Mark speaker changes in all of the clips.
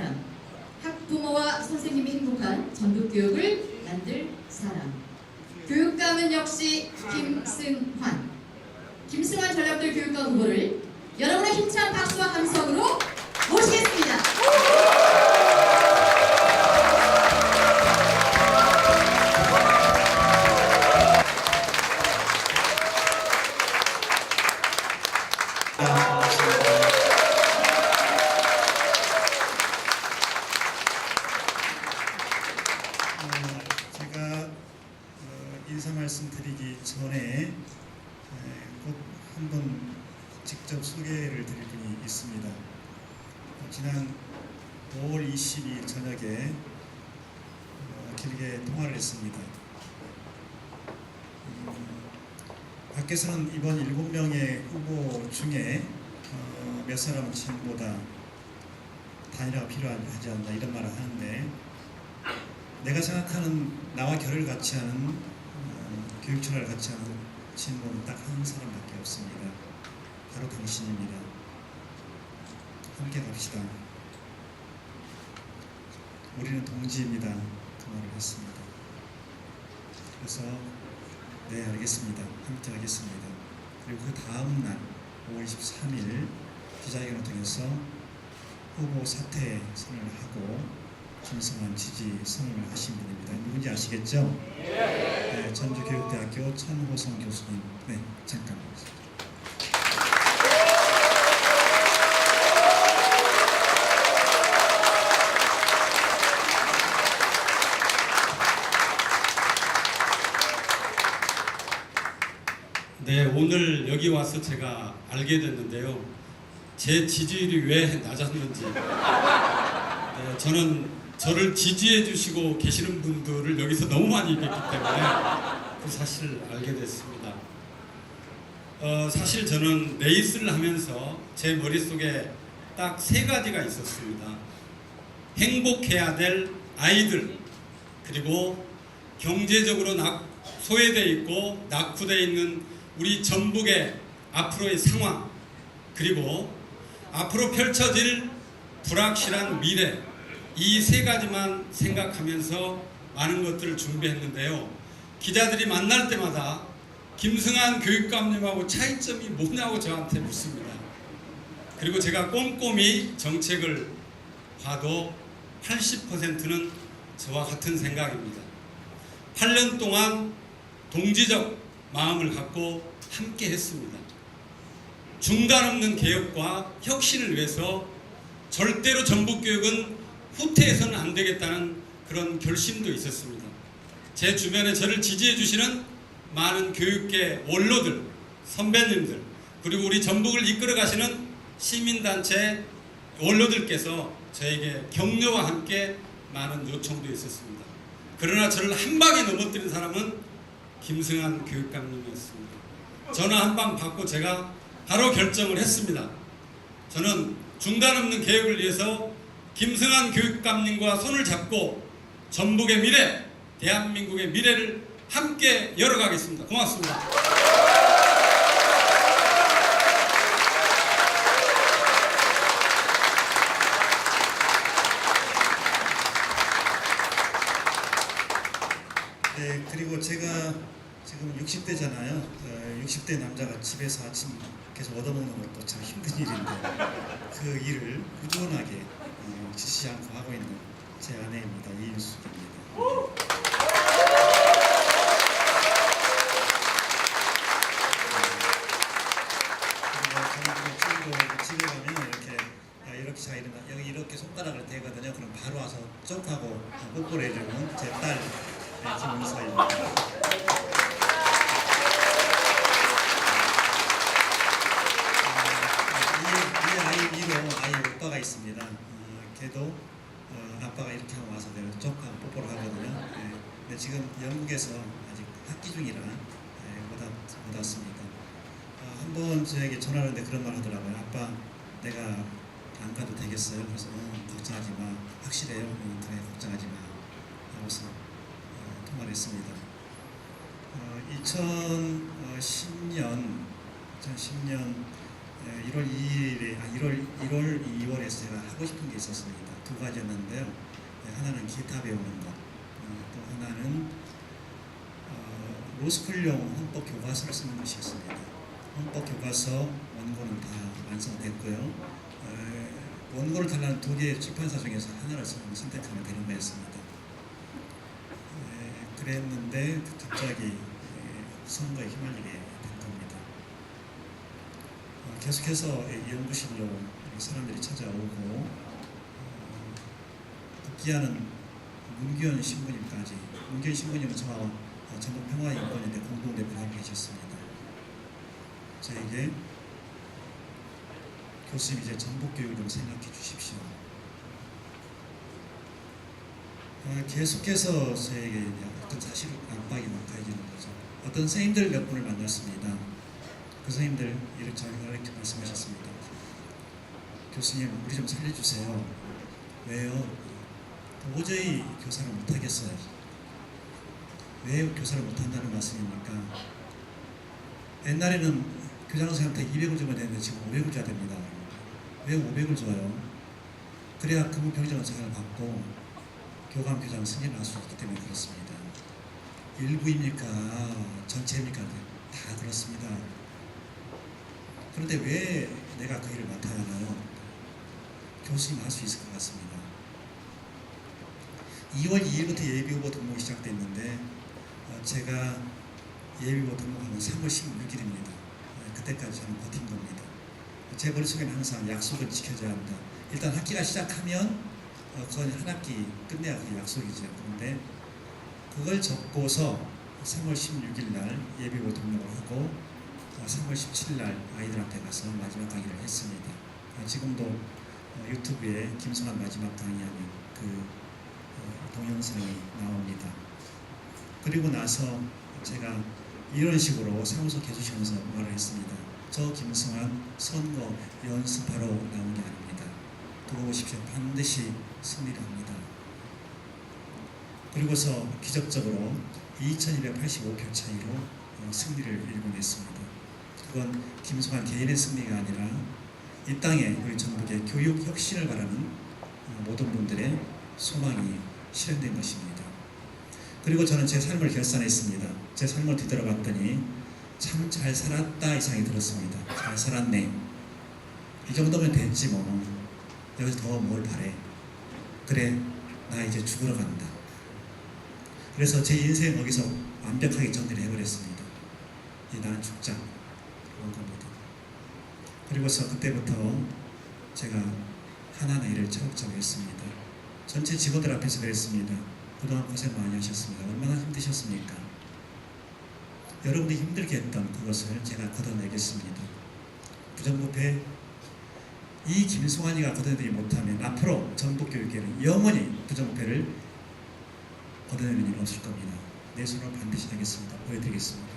Speaker 1: 사람, 학부모와 선생님이 행복한 전북교육을 만들 사람. 교육감은 역시 김승환. 김승환 전략들 교육감 후보를 여러분의 힘찬 박수와 함성으로 모시겠습니다.
Speaker 2: 제가 인사 말씀드리기 전에 꼭 한번 직접 소개를 드릴 분이 있습니다. 지난 5월 22일 저녁에 길게 통화를 했습니다. 밖에서는 이번 7명의 후보 중에 몇 사람은 지금보다 단일화가 필요하지 않나 이런 말을 하는데, 내가 생각하는 나와 결을 같이 하는 교육 철학을 같이 하는 친구는 딱 한 사람밖에 없습니다. 바로 당신입니다. 함께 갑시다. 우리는 동지입니다. 그 말을 했습니다. 그래서 네, 알겠습니다. 함께 하겠습니다. 그리고 그 다음 날 5월 23일 기자회견을 통해서 후보 사퇴 선언을 하고 김승환 지지 선언을 하신 분입니다. 누군지 아시겠죠? 네, 전주교육대학교 천호성 교수님. 네, 잠깐.
Speaker 3: 네, 오늘 여기 와서 제가 알게 됐는데요. 제 지지율이 왜 낮았는지. 네, 저는 저를 지지해 주시고 계시는 분들을 여기서 너무 많이 뵀기 때문에 그 사실을 알게 됐습니다. 사실 저는 레이스를 하면서 제 머릿속에 딱 3가지가 있었습니다. 행복해야 될 아이들, 그리고 경제적으로 소외되어 있고 낙후되어 있는 우리 전북의 앞으로의 상황, 그리고 앞으로 펼쳐질 불확실한 미래, 이 3가지만 생각하면서 많은 것들을 준비했는데요. 기자들이 만날 때마다 김승환 교육감님하고 차이점이 뭐냐고 저한테 묻습니다. 그리고 제가 꼼꼼히 정책을 봐도 80%는 저와 같은 생각입니다. 8년 동안 동지적 마음을 갖고 함께 했습니다. 중단 없는 개혁과 혁신을 위해서 절대로 전북교육은 후퇴해서는 안 되겠다는 그런 결심도 있었습니다. 제 주변에 저를 지지해 주시는 많은 교육계 원로들, 선배님들, 그리고 우리 전북을 이끌어 가시는 시민단체 원로들께서 저에게 격려와 함께 많은 요청도 있었습니다. 그러나 저를 한 방에 넘어뜨린 사람은 김승환 교육감님이었습니다. 전화 한 방 받고 제가 바로 결정을 했습니다. 저는 중단 없는 개혁을 위해서 김승환 교육감님과 손을 잡고 전북의 미래, 대한민국의 미래를 함께 열어가겠습니다. 고맙습니다.
Speaker 2: 네, 그리고 제가 지금 60대잖아요. 60대 남자가 집에서 아침 계속 얻어먹는 것도 참 힘든 일인데 그 일을 꾸준하게 지치지 않고 하고 있는 제 아내입니다. 이인숙입니다. 그리고 저는 집에 가면 이렇게 자 일어나 여기 이렇게 손가락을 대거든요. 그럼 바로 와서 점프하고 뽀뽀를 해주는 제 딸 김은서입니다. 아이 오빠가 있습니다. 걔도 아빠가 이렇게 하고 와서 내가 점프하고 뽀뽀를 하거든요. 근데 지금 영국에서 아직 학기 중이라 못 왔습니다. 한번 저에게 전화를 했는데 그런 말 하더라고요. 아빠, 내가 안 가도 되겠어요? 그래서 걱정하지 마. 확실해요? 그래, 걱정하지 마. 하고서 통화를 했습니다. 2010년 1월 2일에 1월 2월에서 제가 하고 싶은 게 있었습니다. 두 가지였는데요. 하나는 기타 배우는 것, 또 하나는 로스쿨용 헌법 교과서를 쓰는 것이었습니다. 헌법 교과서 원고는 다 완성됐고요. 원고를 달라는 두 개의 출판사 중에서 하나를 선택하면 되는 거였습니다. 그랬는데 갑자기 선거에 휘말리게 된 겁니다. 계속해서 연구실로 사람들이 찾아오고 복귀하는 문규현 신부님까지, 문규현 신부님은 저와 전북평화인권인대 공동대표를 하고 계셨습니다. 저에게 교수님 이제 전북교육을 좀 생각해 주십시오. 계속해서 저에게 어떤 사실 압박이 막 가해지는 거죠. 어떤 선생님들 몇 분을 만났습니다. 그 선생님들 이렇게 말씀하셨습니다. 교수님 우리 좀 살려주세요. 왜요? 도저히 교사를 못하겠어요. 왜 교사를 못한다는 말씀입니까? 옛날에는 교장선생님한테 200을 주면 되는데 지금 500을 줘야 됩니다. 왜 500을 줘요? 그래야 근무 평정을 잘 받고 교감, 교장 승인을 할 수 있기 때문에 그렇습니다. 일부입니까? 전체입니까? 다 그렇습니다. 그런데 왜 내가 그 일을 맡아야 하나요? 교수님 할 수 있을 것 같습니다. 2월 2일부터 예비후보 등록이 시작됐는데 제가 예비후보 등록하면 3월 16일입니다. 그때까지 저는 버틴 겁니다. 제 머릿속에는 항상 약속을 지켜줘야 한다. 일단 학기가 시작하면 그건 한 학기 끝내야 그 약속이죠. 그런데 그걸 적고서 3월 16일 날 예비후보 등록을 하고 3월 17일 날 아이들한테 가서 마지막 강의를 했습니다. 지금도 유튜브에 김성환 마지막 강의하는 그 동영상이 나옵니다. 그리고 나서 제가 이런 식으로 사무소 개주시면서 말을 했습니다. 저 김성환 선거 연습하러 나온 게 아닙니다. 두고 보십시오. 반드시 승리를 합니다. 그리고서 기적적으로 2285표 차이로 승리를 일궈냈습니다. 그건 김성환 개인의 승리가 아니라 이 땅에 우리 전북의 교육 혁신을 바라는 모든 분들의 소망이 실현된 것입니다. 그리고 저는 제 삶을 결산했습니다. 제 삶을 뒤돌아봤더니 참 잘 살았다 이 생각이 들었습니다. 잘 살았네. 이 정도면 됐지 뭐. 여기서 더 뭘 바래. 그래, 나 이제 죽으러 간다. 그래서 제 인생 거기서 완벽하게 정리를 해버렸습니다. 이제 나는 죽자. 그런 겁니다. 그리고서 그때부터 제가 하나하나 일을 차곡차곡 했습니다. 전체 직원들 앞에서 그랬습니다. 그동안 고생 많이 하셨습니다. 얼마나 힘드셨습니까? 여러분이 힘들게 했던 그것을 제가 걷어내겠습니다. 부정부패 이 김성환이가 걷어내지 못하면 앞으로 전북교육계는 영원히 부정부패를 걷어내는 일은 없을 겁니다. 내 손으로 반드시 하겠습니다. 보여드리겠습니다.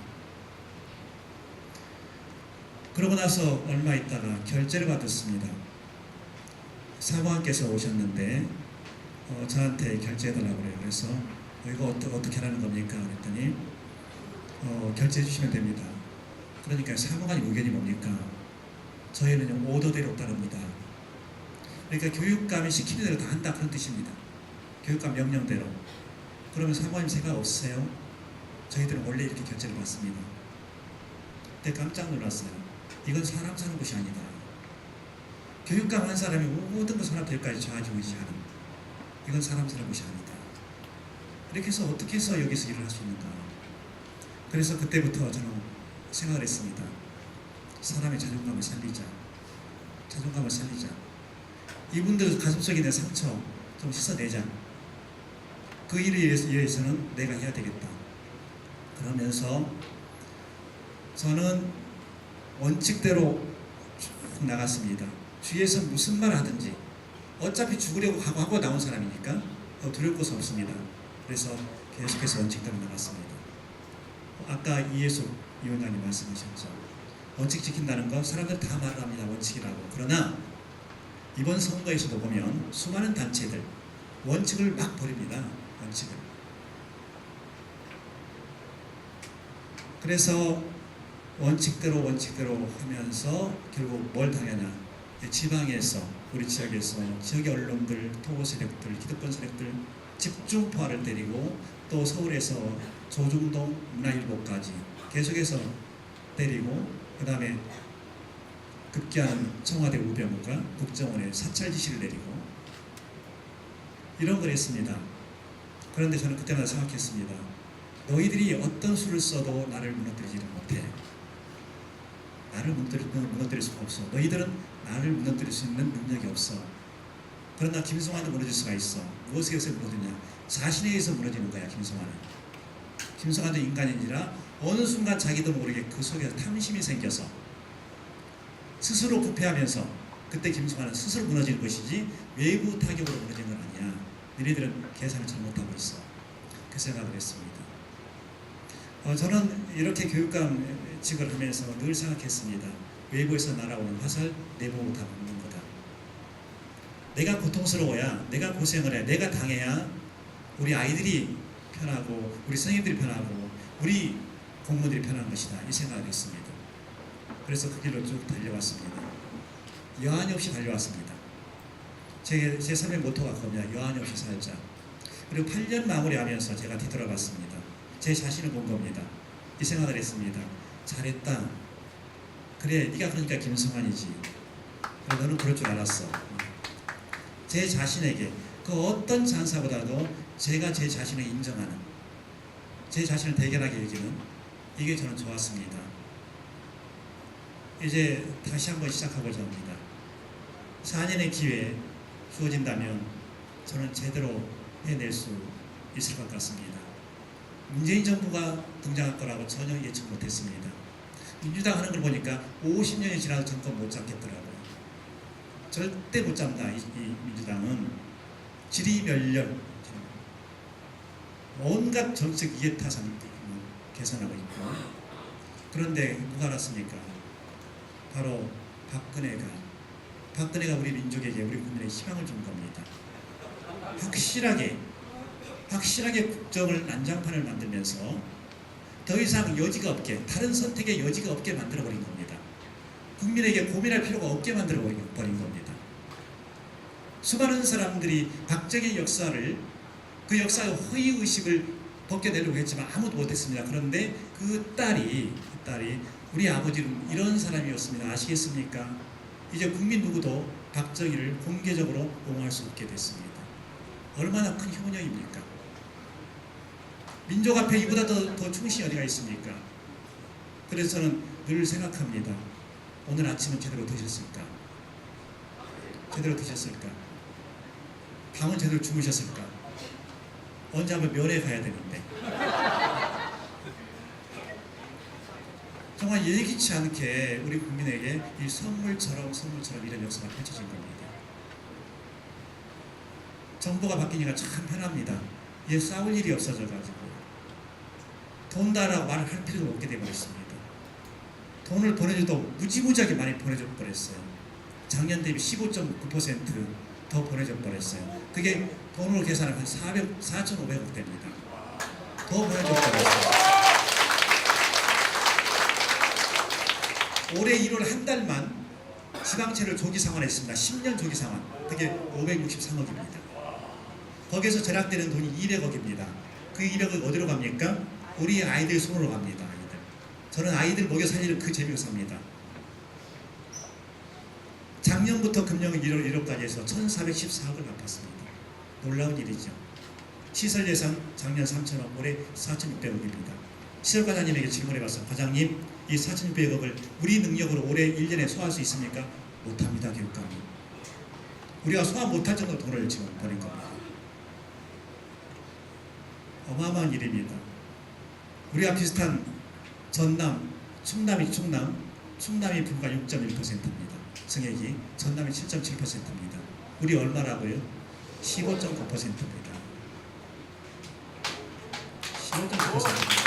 Speaker 2: 그러고 나서 얼마 있다가 결제를 받았습니다. 사모님께서 오셨는데 저한테 결제해달라고 그래요. 그래서 이거 어떻게 하라는 겁니까? 그랬더니 결제해 주시면 됩니다. 그러니까 사무관님 의견이 뭡니까? 저희는 오더대로 따릅니다. 그러니까 교육감이 시키는 대로 다 한다 그런 뜻입니다. 교육감 명령대로. 그러면 사무관님 생각 없으세요? 저희들은 원래 이렇게 결제를 받습니다. 그때 깜짝 놀랐어요. 이건 사람 사는 곳이 아니다. 교육감 한 사람이 모든 것 산업들까지 좌지우지하는 이건 사람 사는 곳이 아니다. 이렇게 해서 어떻게 해서 여기서 일을 할 수 있는가. 그래서 그때부터 저는 생각을 했습니다. 사람의 자존감을 살리자. 자존감을 살리자. 이분들 가슴속에 있는 상처 좀 씻어내자. 그 일에 의해서는 내가 해야 되겠다. 그러면서 저는 원칙대로 쭉 나갔습니다. 주위에서 무슨 말 하든지 어차피 죽으려고 하고 나온 사람이니까 두려울 것은 없습니다. 그래서 계속해서 원칙대로 나갔습니다. 아까 이예숙 위원장님 말씀하셨죠. 원칙 지킨다는 건 사람들 다 말을 합니다. 원칙이라고. 그러나 이번 선거에서도 보면 수많은 단체들 원칙을 막 버립니다. 원칙을. 그래서 원칙대로 하면서 결국 뭘 당하냐? 지방에서, 우리 지역에서 지역의 언론들, 토고 세력들, 기득권 세력들 집중 포화를 때리고, 또 서울에서 조중동 문화일보까지 계속해서 때리고, 그 다음에 급기야는 청와대 우병우가 국정원에 사찰 지시를 내리고 이런 걸 했습니다. 그런데 저는 그때마다 생각했습니다. 너희들이 어떤 수를 써도 나를 무너뜨리지는 못해. 나를 무너뜨릴 수가 없어. 너희들은 나를 무너뜨릴 수 있는 능력이 없어. 그러나 김성환은 무너질 수가 있어. 무엇에 의해서 무너지냐? 자신에 의해서 무너지는 거야. 김성환도 인간인지라 어느 순간 자기도 모르게 그 속에서 탐심이 생겨서 스스로 부패하면서, 그때 김성환은 스스로 무너지는 것이지 외부 타격으로 무너진 건 아니야. 너희들은 계산을 잘못하고 있어. 그 생각을 했습니다. 저는 이렇게 교육감직을 하면서 늘 생각했습니다. 외부에서 날아오는 화살 내부로 다 먹는 거다. 내가 고통스러워야, 내가 고생을 해, 내가 당해야 우리 아이들이 편하고 우리 선생님들이 편하고 우리 공무원들이 편한 것이다. 이 생각을 했습니다. 그래서 그 길로 쭉 달려왔습니다. 여한이 없이 달려왔습니다. 제 삶의 모토가 그겁니다. 여한이 없이 살자. 그리고 8년 마무리하면서 제가 뒤돌아봤습니다. 제 자신을 본 겁니다. 이 생각을 했습니다. 잘했다. 그래, 네가 그러니까 김성환이지. 그래, 너는 그럴 줄 알았어. 제 자신에게 그 어떤 장사보다도 제가 제 자신을 인정하는, 제 자신을 대견하게 여기는, 이게 저는 좋았습니다. 이제 다시 한번 시작하고자 합니다. 4년의 기회 주어진다면 저는 제대로 해낼 수 있을 것 같습니다. 문재인 정부가 등장할 거라고 전혀 예측 못했습니다. 민주당 하는 걸 보니까 50년이 지나도 정권 못 잡겠더라고요. 절대 못 잡는다. 이 민주당은 지리멸렬, 온갖 정책 이해타산을 계산하고 있고, 그런데 누가 알았습니까? 바로 박근혜가 우리 민족에게, 우리 국민에게 희망을 준 겁니다. 확실하게 국정을 난장판을 만들면서 더 이상 여지가 없게, 다른 선택의 여지가 없게 만들어버린 겁니다. 국민에게 고민할 필요가 없게 만들어버린 겁니다. 수많은 사람들이 박정희 역사를, 그 역사의 허위의식을 벗겨내려고 했지만 아무도 못했습니다. 그런데 그 딸이 우리 아버지는 이런 사람이었습니다. 아시겠습니까? 이제 국민 누구도 박정희를 공개적으로 옹호할 수 없게 됐습니다. 얼마나 큰 효녀입니까? 민족 앞에 이보다 더 충신이 어디가 있습니까? 그래서 저는 늘 생각합니다. 오늘 아침은 제대로 드셨을까? 밤은 제대로 주무셨을까? 언제 한번 면회 가야 되는데. 정말 예기치 않게 우리 국민에게 이 선물처럼 이런 역사가 펼쳐진 겁니다. 정부가 바뀌니까 참 편합니다. 이제 싸울 일이 없어져가지고 돈 달라고 말을 할 필요도 없게 되어버렸습니다. 돈을 보내줘도 무지무지하게 많이 보내줘 버렸어요. 작년 대비 15.9% 더 보내줘 버렸어요. 그게 돈으로 계산하면 4,500억 됩니다. 더 보내줘 버렸어요. 올해 1월 한 달만 지방채를 조기 상환했습니다. 10년 조기 상환. 그게 563억입니다. 거기에서 절약되는 돈이 200억입니다. 그 200억 어디로 갑니까? 우리 아이들 손으로 갑니다. 저는 아이들 먹여 살리는 그 재미로 삽니다. 작년부터 금년 1월까지 해서 1,414억을 갚았습니다. 놀라운 일이죠. 시설 예산 작년 3,000억, 올해 4,600억입니다. 시설과장님에게 질문해봤어요. 과장님, 이 4,600억을 우리 능력으로 올해 1년에 소화할 수 있습니까? 못합니다. 교육감이. 우리가 소화 못할 정도로 돈을 지금 버린 겁니다. 어마어마한 일입니다. 우리가 비슷한 전남, 충남이 불과 6.1%입니다. 증액이. 전남이 7.7%입니다. 우리 얼마라고요? 15.9%입니다. 15.9%입니다.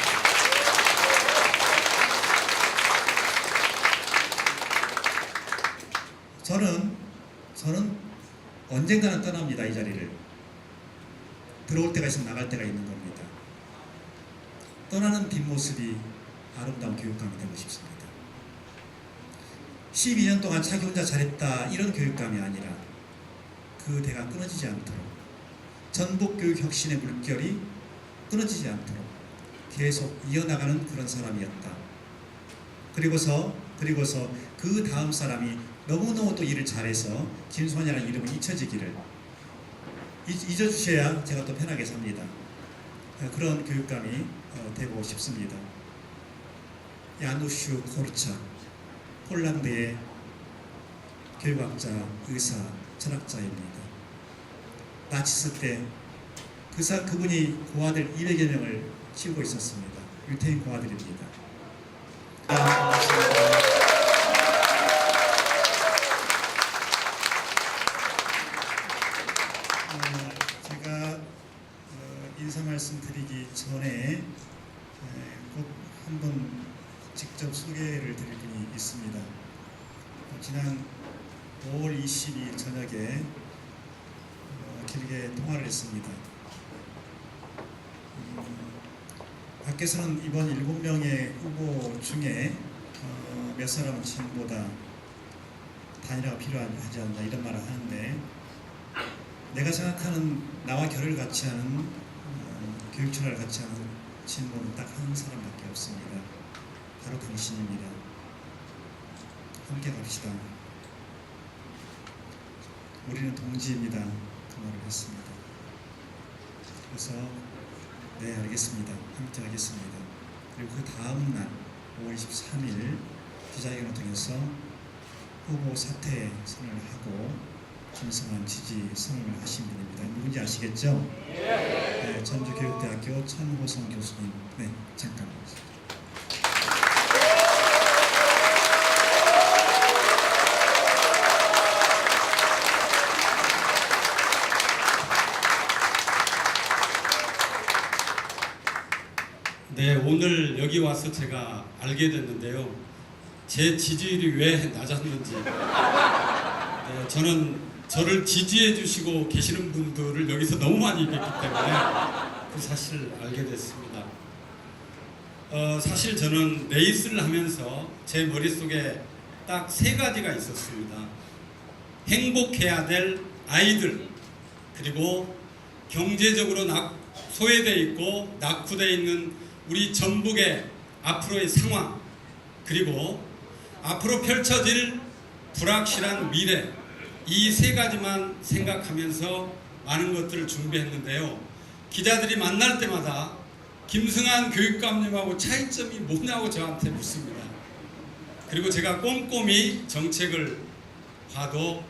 Speaker 2: 저는 언젠가는 떠납니다. 이 자리를. 들어올 때가 있으면 나갈 때가 있는 겁니다. 떠나는 뒷모습이 아름다운 교육감이 되고 싶습니다. 12년 동안 자기 혼자 잘했다 이런 교육감이 아니라 그 대가 끊어지지 않도록 전북교육 혁신의 물결이 끊어지지 않도록 계속 이어나가는 그런 사람이었다. 그리고서 그 다음 사람이 너무너무 또 일을 잘해서 김승환이라는 이름이 잊혀지기를 잊어주셔야 제가 또 편하게 삽니다. 그런 교육감이 되고 싶습니다. 야누슈 코르차, 폴란드의 교육학자, 의사, 철학자입니다. 나치스 때 그분이 고아들 200여 명을 키우고 있었습니다. 유태인 고아들입니다. 제가 인사 말씀 드리기 전에 꼭 한번 직접 소개를 드릴 분이 있습니다. 지난 5월 22일 저녁에 길게 통화를 했습니다. 밖에서는 이번 7명의 후보 중에 몇 사람은 지금보다 단일화가 필요하지 않나 이런 말을 하는데, 내가 생각하는 나와 결을 같이 하는 교육 철학을 같이 하는 친구는 딱 한 사람밖에 없습니다. 바로 당신입니다. 함께 갑시다. 우리는 동지입니다. 그 말을 했습니다. 그래서 네, 알겠습니다. 함께 하겠습니다. 그리고 그 다음 날 5월 23일 기자회견을 통해서 후보 사퇴 선언을 하고 김승환 지지 선언을 하신 분입니다. 누군지 아시겠죠? 네, 전주교육대학교 천호성 교수님. 네, 잠깐.
Speaker 3: 네, 오늘 여기 와서 제가 알게 됐는데요. 제 지지율이 왜 낮았는지. 네, 저는 저를 지지해 주시고 계시는 분들을 여기서 너무 많이 이겼기 때문에 그 사실을 알게 됐습니다. 사실 저는 레이스를 하면서 제 머릿속에 딱 3가지가 있었습니다. 행복해야 될 아이들, 그리고 경제적으로 소외되어 있고 낙후되어 있는 우리 전북의 앞으로의 상황, 그리고 앞으로 펼쳐질 불확실한 미래, 이 3가지만 생각하면서 많은 것들을 준비했는데요. 기자들이 만날 때마다 김승환 교육감님하고 차이점이 뭐냐고 저한테 묻습니다. 그리고 제가 꼼꼼히 정책을 봐도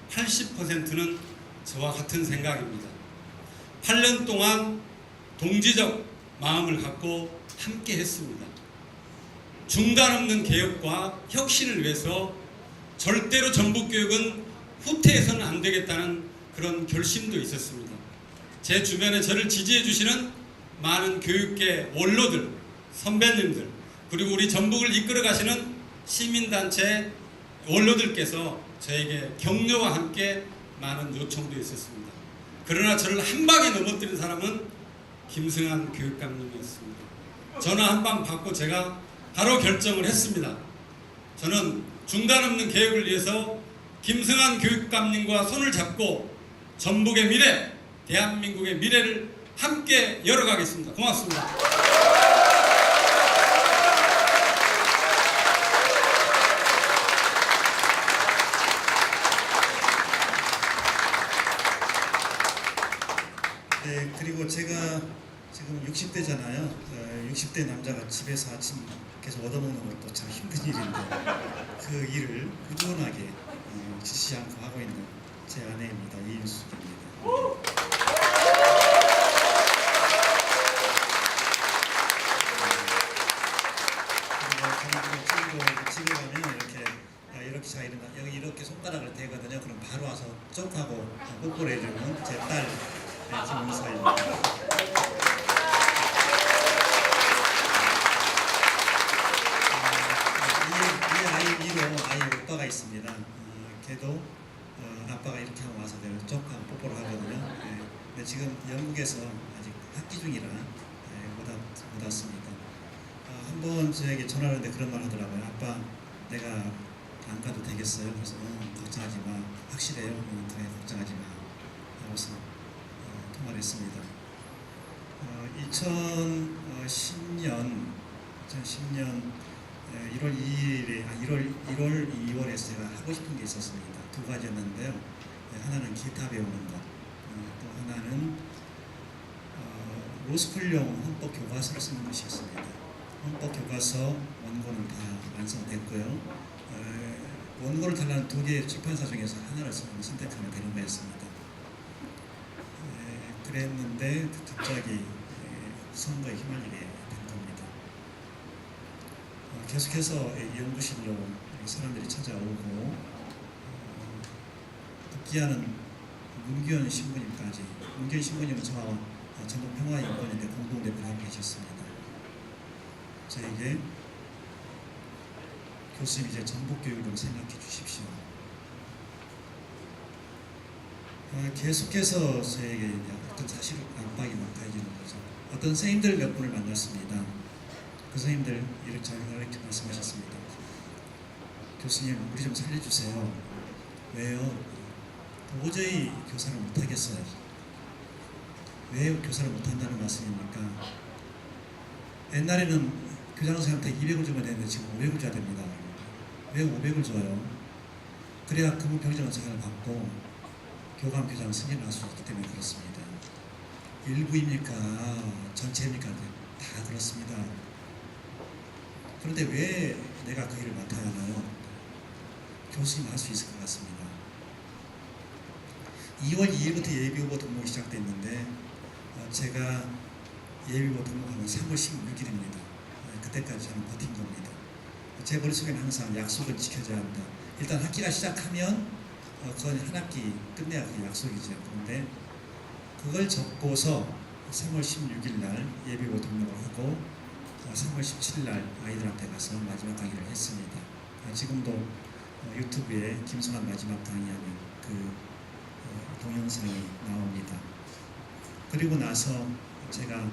Speaker 3: 80%는 저와 같은 생각입니다. 8년 동안 동지적 마음을 갖고 함께 했습니다. 중단 없는 개혁과 혁신을 위해서 절대로 전북교육은 후퇴해서는 안 되겠다는 그런 결심도 있었습니다. 제 주변에 저를 지지해 주시는 많은 교육계 원로들, 선배님들, 그리고 우리 전북을 이끌어 가시는 시민단체 원로들께서 저에게 격려와 함께 많은 요청도 있었습니다. 그러나 저를 한 방에 넘어뜨린 사람은 김승환 교육감님이었습니다. 전화 한 방 받고 제가 바로 결정을 했습니다. 저는 중단 없는 개혁을 위해서 김승환 교육감님과 손을 잡고 전북의 미래, 대한민국의 미래를 함께 열어가겠습니다. 고맙습니다.
Speaker 2: 네, 그리고 제가 지금 60대잖아요. 60대 남자가 집에서 아침 계속 얻어먹는 것도 참 힘든 일인데 그 일을 꾸준하게 지치지 않고 하고 있는 제 아내입니다. 이인숙입니다. 그리고 집에 가면 이렇게 자 일어나 여기 이렇게 손가락을 대거든요. 그럼 바로 와서 쪽하고 뽀뽀를 해주는 제 딸 김은서입니다. 이 아이 위로 아이 오빠가 있습니다. 걔도 아빠가 이렇게 하고 와서 내가 쪽하고 뽀뽀를 하거든요. 근데 지금 영국에서 아직 학기 중이라 못 왔습니다. 한번 저에게 전화를 했는데 그런 말 하더라고요. 아빠, 내가 안 가도 되겠어요. 그래서 걱정하지 마. 확실해요. 그래 걱정하지 마. 하고서 통화를 했습니다. 2010년 1월 2일에 1월 2월에 제가 하고 싶은 게 있었습니다. 두 가지였는데요. 하나는 기타 배우는 것, 또 하나는 로스쿨용 헌법 교과서를 쓰는 것이었습니다. 헌법 교과서 원고는 다 완성됐고요. 원고를 달라는 두 개의 출판사 중에서 하나를 선택하면 되는 거였습니다. 그랬는데 갑자기 선거에 휘말리게 된 겁니다. 계속해서 연구실로 사람들이 찾아오고 급기야는 문규현 신부님까지, 문규현 신부님은 저와 전국평화인권연대 공동대표를 하고 계셨습니다. 저에게 교수님 이제 전북교육을 좀 생각해 주십시오. 계속해서 저에게 어떤 사실 압박이 막 가해지는 거죠. 어떤 선생님들 몇 분을 만났습니다. 그 선생님들 이렇게 말씀하셨습니다. 교수님 우리 좀 살려주세요. 왜요? 도저히 교사를 못하겠어요. 왜 교사를 못한다는 말씀입니까? 옛날에는 교장선생님한테 200을 주면 되는데 지금 500을 줘야 됩니다. 왜 500을 줘요? 그래야 근무평정을 잘 받고 교감, 교장 승진을 할 수 있기 때문에 그렇습니다. 일부입니까? 전체입니까? 다 그렇습니다. 그런데 왜 내가 그 일을 맡아야 하나요? 교수님 할 수 있을 것 같습니다. 2월 2일부터 예비후보 등록이 시작됐는데 제가 예비후보 등록하면 3월 16일입니다. 그때까지 저는 버틴 겁니다. 제 머릿속에는 항상 약속은 지켜져야 한다. 일단 학기가 시작하면 그건 한 학기 끝내야 그게 약속이죠. 그런데 그걸 적고서 3월 16일 날 예비후보 등록을 하고 3월 17일 날 아이들한테 가서 마지막 강의를 했습니다. 지금도 유튜브에 김성환 마지막 강의하는 그 동영상이 나옵니다. 그리고 나서 제가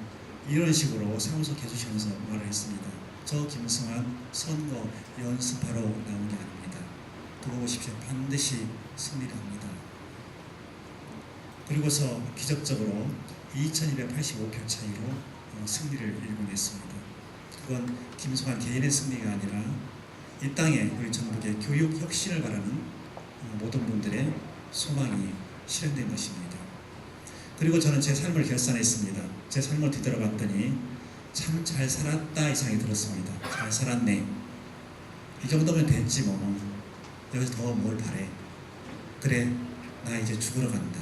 Speaker 2: 이런 식으로 사무소 개주시면서 말을 했습니다. 저 김성환 선거 연습하러 나온 게 아닙니다. 들어오십시오. 반드시 승리를 합니다. 그리고서 기적적으로 2285표 차이로 승리를 일궈냈습니다. 그건 김성환 개인의 승리가 아니라 이 땅에 우리 전북의 교육 혁신을 바라는 모든 분들의 소망이 실현된 것입니다. 그리고 저는 제 삶을 결산했습니다. 제 삶을 뒤돌아봤더니 참 잘 살았다 이 생각이 들었습니다. 잘 살았네. 이 정도면 됐지 뭐. 여기서 더 뭘 바래. 그래, 나 이제 죽으러 간다.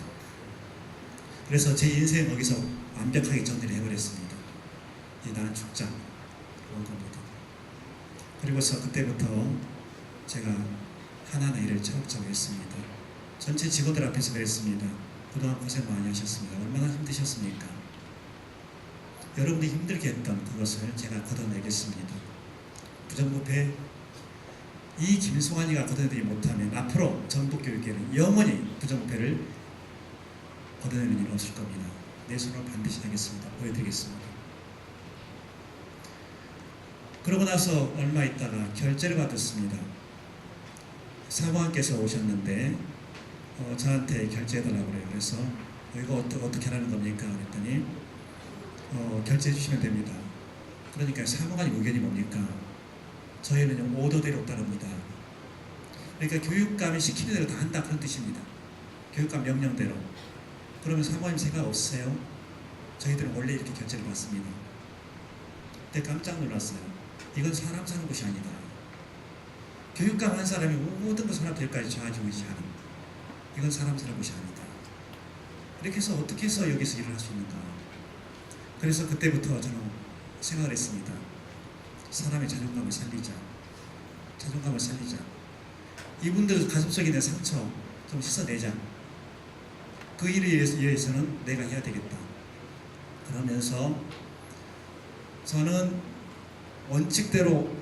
Speaker 2: 그래서 제 인생 거기서 완벽하게 정리를 해버렸습니다. 이제 나는 죽자. 그런 겁니다. 그리고서 그때부터 제가 하나하나 일을 차곡차곡 했습니다. 전체 직원들 앞에서 그랬습니다. 그동안 고생 많이 하셨습니다. 얼마나 힘드셨습니까? 여러분들이 힘들게 했던 그것을 제가 걷어내겠습니다. 부정부패 이 김성환이가 걷어내지 못하면 앞으로 전북교육계는 영원히 부정부패를 걷어내는 일은 없을 겁니다. 내 손으로 반드시 하겠습니다. 보여드리겠습니다. 그러고 나서 얼마 있다가 결제를 받았습니다. 사무관께서 오셨는데 저한테 결제해달라고 그래요. 그래서 이거 어떻게 하라는 겁니까? 그랬더니 결제해 주시면 됩니다. 그러니까 사무관의 의견이 뭡니까? 저희는 오더대로 따릅니다. 그러니까 교육감이 시키는 대로 다 한다 그런 뜻입니다. 교육감 명령대로. 그러면 사무관님 생각 없으세요? 저희들은 원래 이렇게 결제를 받습니다. 그때 깜짝 놀랐어요. 이건 사람 사는 곳이 아니다. 교육감 한 사람이 모든 것을 하나들까지 좌지우지하는 이건 사람 사는 곳이 아니다. 이렇게 해서 어떻게 해서 여기서 일을 할 수 있는가. 그래서 그때부터 저는 생각을 했습니다. 사람의 자존감을 살리자. 자존감을 살리자. 이분들 가슴속에 있는 상처 좀 씻어내자. 그 일에 의해서는 내가 해야 되겠다. 그러면서 저는 원칙대로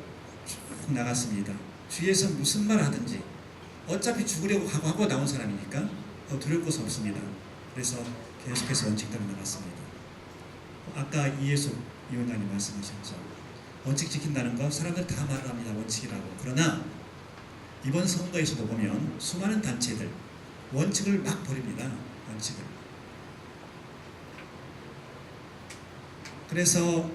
Speaker 2: 쭉 나갔습니다. 주위에서 무슨 말 하든지 어차피 죽으려고 하고 나온 사람이니까 더 두려울 것은 없습니다. 그래서 계속해서 원칙대로 나갔습니다. 아까 이예숙 위원장님 말씀하셨죠. 원칙 지킨다는 거 사람들 다 말을 합니다. 원칙이라고. 그러나 이번 선거에서도 보면 수많은 단체들 원칙을 막 버립니다. 원칙을. 그래서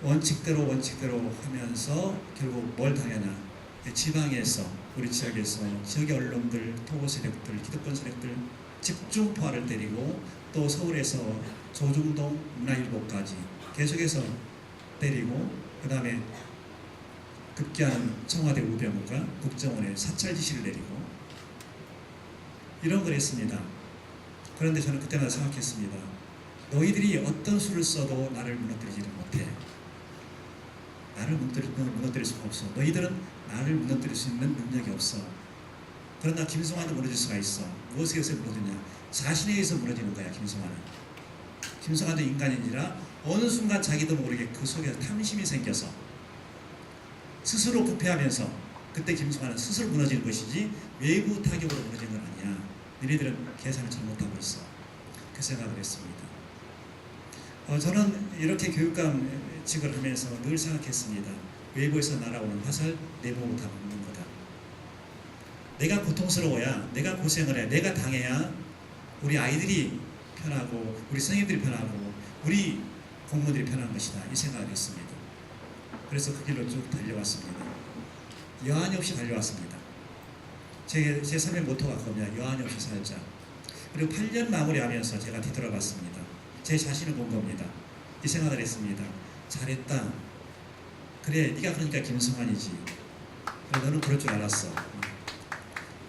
Speaker 2: 원칙대로 하면서 결국 뭘 당하냐. 지방에서, 우리 지역에서 지역의 언론들, 토고 세력들, 기득권 세력들 집중 포화를 때리고, 또 서울에서 조중동 문화일보까지 계속해서 때리고, 그 다음에 급기야는 청와대 우병우가 국정원에 사찰 지시를 내리고 이런 걸 했습니다. 그런데 저는 그때마다 생각했습니다. 너희들이 어떤 수를 써도 나를 무너뜨리지를 못해. 나를 무너뜨릴 수가 없어. 너희들은 나를 무너뜨릴 수 있는 능력이 없어. 그러나 김성환도 무너질 수가 있어. 무엇에 의해서 무너지냐? 자신에 의해서 무너지는 거야. 김성환은. 김성환도 인간인지라 어느 순간 자기도 모르게 그 속에서 탐심이 생겨서 스스로 부패하면서, 그때 김성환은 스스로 무너지는 것이지 외부 타격으로 무너진 건 아니야. 너희들은 계산을 잘못하고 있어. 그 생각을 했습니다. 저는 이렇게 교육감직을 하면서 늘 생각했습니다. 외부에서 날아오는 화살 내부부터 막는 거다. 내가 고통스러워야, 내가 고생을 해, 내가 당해야 우리 아이들이 편하고 우리 선생님들이 편하고 우리 공무원들이 편한 것이다. 이 생각을 했습니다. 그래서 그 길로 쭉 달려왔습니다. 여한이 없이 달려왔습니다. 제 삶의 모토가 그겁니다. 여한이 없이 살자. 그리고 8년 마무리하면서 제가 뒤돌아봤습니다. 제 자신을 본 겁니다. 이 생각을 했습니다. 잘했다. 그래, 네가 그러니까 김성환이지. 그래, 너는 그럴 줄 알았어.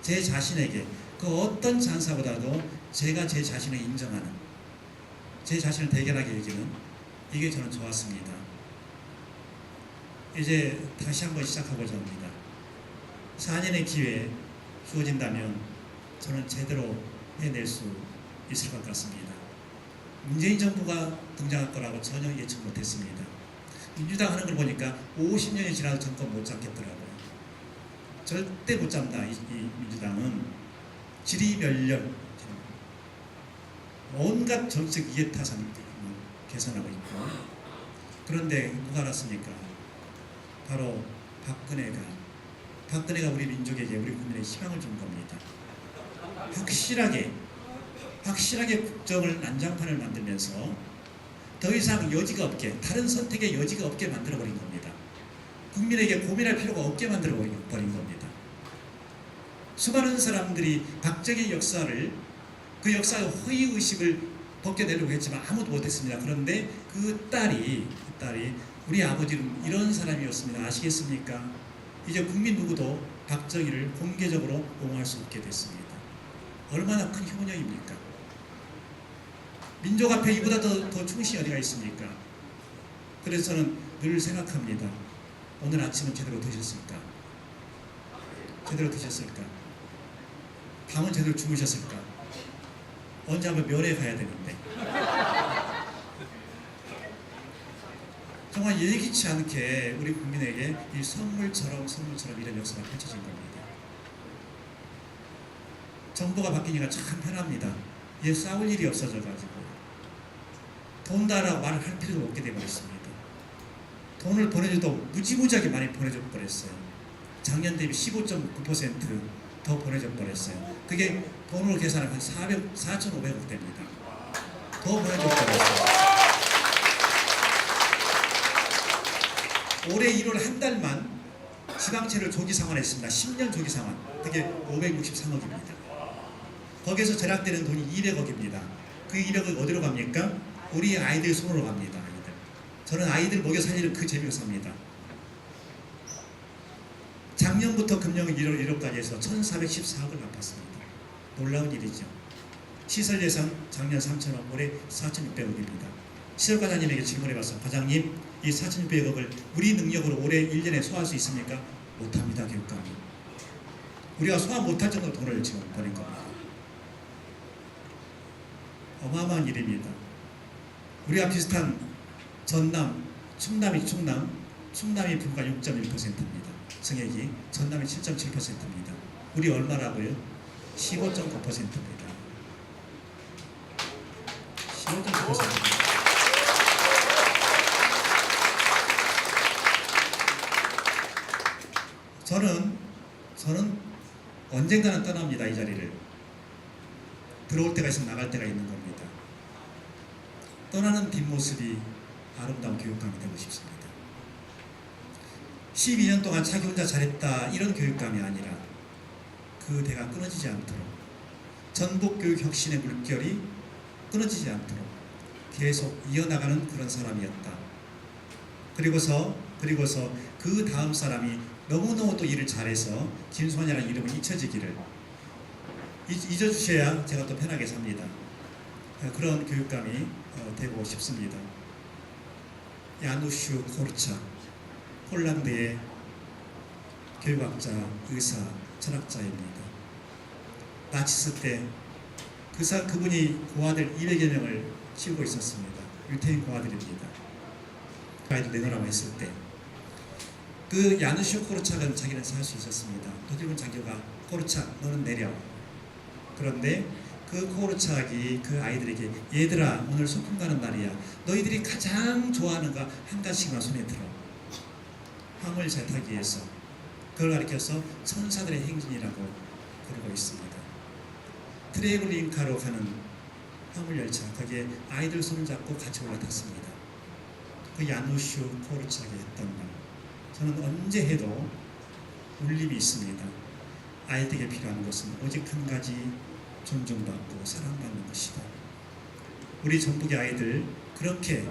Speaker 2: 제 자신에게 그 어떤 장사보다도 제가 제 자신을 인정하는, 제 자신을 대견하게 여기는, 이게 저는 좋았습니다. 이제 다시 한번 시작하고자 합니다. 4년의 기회 주어진다면 저는 제대로 해낼 수 있을 것 같습니다. 문재인 정부가 등장할 거라고 전혀 예측 못했습니다. 민주당 하는 걸 보니까 50년이 지나도 정권 못 잡겠더라고요. 절대 못 잡는다. 이 민주당은 지리멸렬, 온갖 정책 이해타산 계산하고 있고, 그런데 누가 알았습니까? 바로 박근혜가 우리 민족에게, 우리 국민의 희망을 준 겁니다. 확실하게 국정을 난장판을 만들면서 더 이상 여지가 없게, 다른 선택의 여지가 없게 만들어버린 겁니다. 국민에게 고민할 필요가 없게 만들어버린 겁니다. 수많은 사람들이 박정희 역사를, 그 역사의 허위의식을 벗겨내려고 했지만 아무도 못했습니다. 그런데 그 딸이 우리 아버지는 이런 사람이었습니다. 아시겠습니까? 이제 국민 누구도 박정희를 공개적으로 옹호할 수 없게 됐습니다. 얼마나 큰 효력입니까? 민족 앞에 이보다 더 충신이 어디가 있습니까? 그래서 저는 늘 생각합니다. 오늘 아침은 제대로 드셨을까? 제대로 드셨을까? 밤은 제대로 주무셨을까? 언제 한번 면회 가야 되는데. 정말 예기치 않게 우리 국민에게 이 선물처럼 이런 역사가 펼쳐진 겁니다. 정부가 바뀌니까 참 편합니다. 이제 싸울 일이 없어져가지고 돈 달라고 말을 할 필요도 없게 되어버렸습니다. 돈을 보내줘도 무지무지하게 많이 보내줘 버렸어요. 작년 대비 15.9% 더 보내줘 버렸어요. 그게 돈으로 계산하면 4,500억 됩니다. 더 보내줘 버렸어요. 올해 1월 한 달만 지방채를 조기 상환했습니다. 10년 조기 상환. 그게 563억입니다. 거기에서 절약되는 돈이 200억입니다. 그 200억 어디로 갑니까? 우리 아이들 손으로 갑니다. 아이들. 저는 아이들 먹여 살리는 그 재미로 삽니다. 작년부터 금년 1월까지 해서 1,414억을 갚았습니다. 놀라운 일이죠. 시설 예산 작년 3,000억, 올해 4,600억입니다. 시설과장님에게 질문해봤어. 과장님, 이 4,600억을 우리 능력으로 올해 1년에 소화할 수 있습니까? 못합니다. 교육감이. 우리가 소화 못할 정도로 돈을 지금 버린 겁니다. 어마어마한 일입니다. 우리와 비슷한 전남, 충남이 불과 6.1%입니다. 승액이. 전남이 7.7%입니다. 우리 얼마라고요? 15.9%입니다. 15.9%입니다. 저는 언젠가는 떠납니다. 이 자리를. 들어올 때가 있으면 나갈 때가 있는 겁니다. 떠나는 뒷모습이 아름다운 교육감이 되고 싶습니다. 12년 동안 자기 혼자 잘했다 이런 교육감이 아니라 그 대가 끊어지지 않도록 전북교육 혁신의 물결이 끊어지지 않도록 계속 이어나가는 그런 사람이었다. 그리고서 그 다음 사람이 너무너무 또 일을 잘해서 김수환이라는 이름을 잊혀지기를 잊어주셔야 제가 또 편하게 삽니다. 그런 교육감이 되고 싶습니다. 야누슈 코르차, 폴란드의 교육학자, 의사, 철학자입니다. 나치스 때 그분이 고아들 200여 명을 키우고 있었습니다. 유태인 고아들입니다. 아이들 내놓으라고 했을 때 그 야누슈 코르차는 자기는 살 수 있었습니다. 독일군 장교가 코르차 너는 내려. 그런데 그 코르차기 그 아이들에게 얘들아 오늘 소풍 가는 날이야. 너희들이 가장 좋아하는 거 한 가지씩만 손에 들어. 화물 잘 타기 위해서. 그걸 가리켜서 천사들의 행진이라고 부르고 있습니다. 트레블링카로 가는 화물열차 거기에 아이들 손을 잡고 같이 올라탔습니다. 그 야누슈 코르차가 했던 말 저는 언제 해도 울림이 있습니다. 아이들에게 필요한 것은 오직 한 가지 존중받고 사랑받는 것이다. 우리 전북의 아이들 그렇게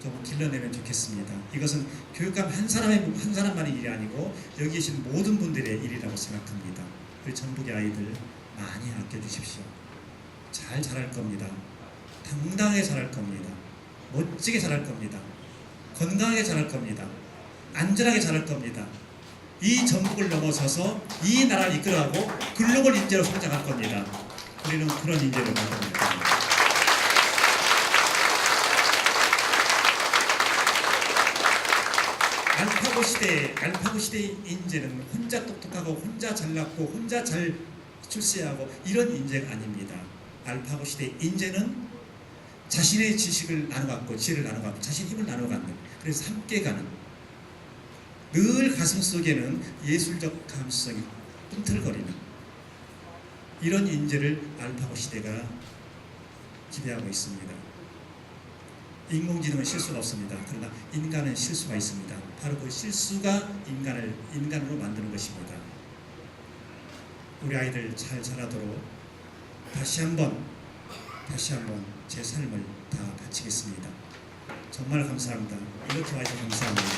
Speaker 2: 좀 길러내면 좋겠습니다. 이것은 교육감 한 사람만의 일이 아니고 여기 계신 모든 분들의 일이라고 생각합니다. 우리 전북의 아이들 많이 아껴주십시오. 잘 자랄 겁니다. 당당하게 자랄 겁니다. 멋지게 자랄 겁니다. 건강하게 자랄 겁니다. 안전하게 자랄 겁니다. 이 전북을 넘어서서 이 나라를 이끌어가고 글로벌 인재로 성장할 겁니다. 우리는 그런 인재를 만들어낼 겁니다. 알파고 시대의 인재는 혼자 똑똑하고 혼자 잘났고 혼자 잘 출세하고 이런 인재가 아닙니다. 알파고 시대의 인재는 자신의 지식을 나눠갖고 지혜를 나눠갖고 자신의 힘을 나눠갖는 그래서 함께 가는 늘 가슴속에는 예술적 감수성이 꿈틀거리는 이런 인재를 알파고 시대가 기대하고 있습니다. 인공지능은 실수가 없습니다. 그러나 인간은 실수가 있습니다. 바로 그 실수가 인간으로 만드는 것입니다. 우리 아이들 잘 자라도록 다시 한번 제 삶을 다 바치겠습니다. 정말 감사합니다. 이렇게 와주셔서 감사합니다.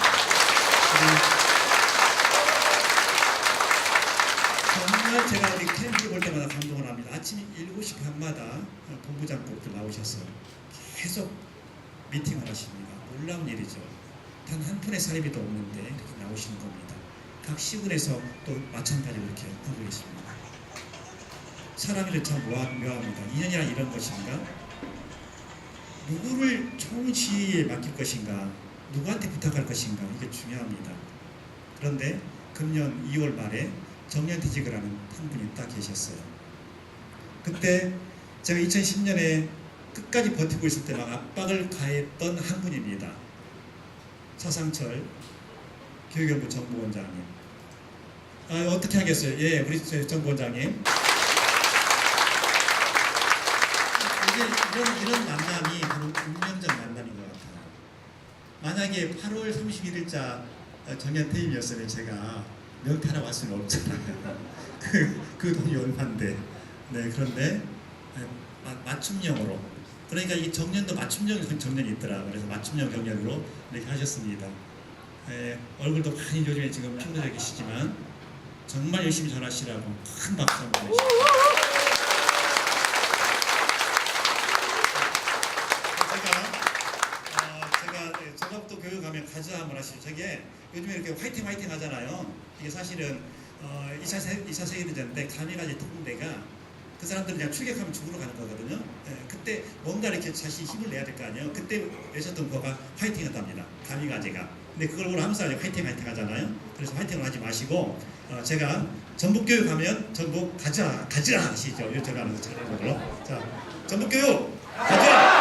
Speaker 2: 정말 제가 우리 캠프 볼 때마다 감동을 합니다. 아침 7시 반마다 본부장급들 나오셔서 계속 미팅을 하십니다. 놀라운 일이죠. 단 한 푼의 사례비도 없는데 이렇게 나오시는 겁니다. 각 시군에서 또 마찬가지로 이렇게 하고 있습니다. 사람이 참 묘합니다. 인연이란 이런 것인가? 누구를 좋은 지혜에 맡길 것인가? 누구한테 부탁할 것인가? 이게 중요합니다. 그런데 금년 2월 말에 정년퇴직을 하는 한 분이 딱 계셨어요. 그때 제가 2010년에 끝까지 버티고 있을 때 막 압박을 가했던 한 분입니다. 차상철 교육연구 정보원장님. 어떻게 하겠어요? 예, 우리 정보원장님. 이런 만남이 바로 운명적 만남인 것 같아요. 만약에 8월 31일자 정년퇴임이었으면 제가 명퇴하러 왔을 수는 없잖아요. 그 돈이 얼만데. 네, 그런데 맞춤형으로. 그러니까 이 정년도 맞춤형 정년이 있더라. 그래서 맞춤형 정년으로 이렇게 하셨습니다. 얼굴도 많이 요즘에 지금 힘들어 계시지만 정말 열심히 전하시라고 큰 박수 한번 보내주십시오. 전북도 교육하면 가자 한번 하시죠. 저게 요즘에 이렇게 화이팅 하잖아요. 이게 사실은 2차 세계대전 때 가미가제 특공대가 그 사람들은 그냥 출격하면 죽으러 가는 거거든요. 그때 뭔가 이렇게 자신이 힘을 내야 될 거 아니에요. 그때 내셨던 거가 화이팅 한답니다. 가미가제가. 근데 그걸 보고 하면서 화이팅 하잖아요. 그래서 화이팅을 하지 마시고 제가 전북교육 하면 전북 가자 하시죠. 이렇게 하는 거 잘하는 걸로. 자, 전북교육 가자!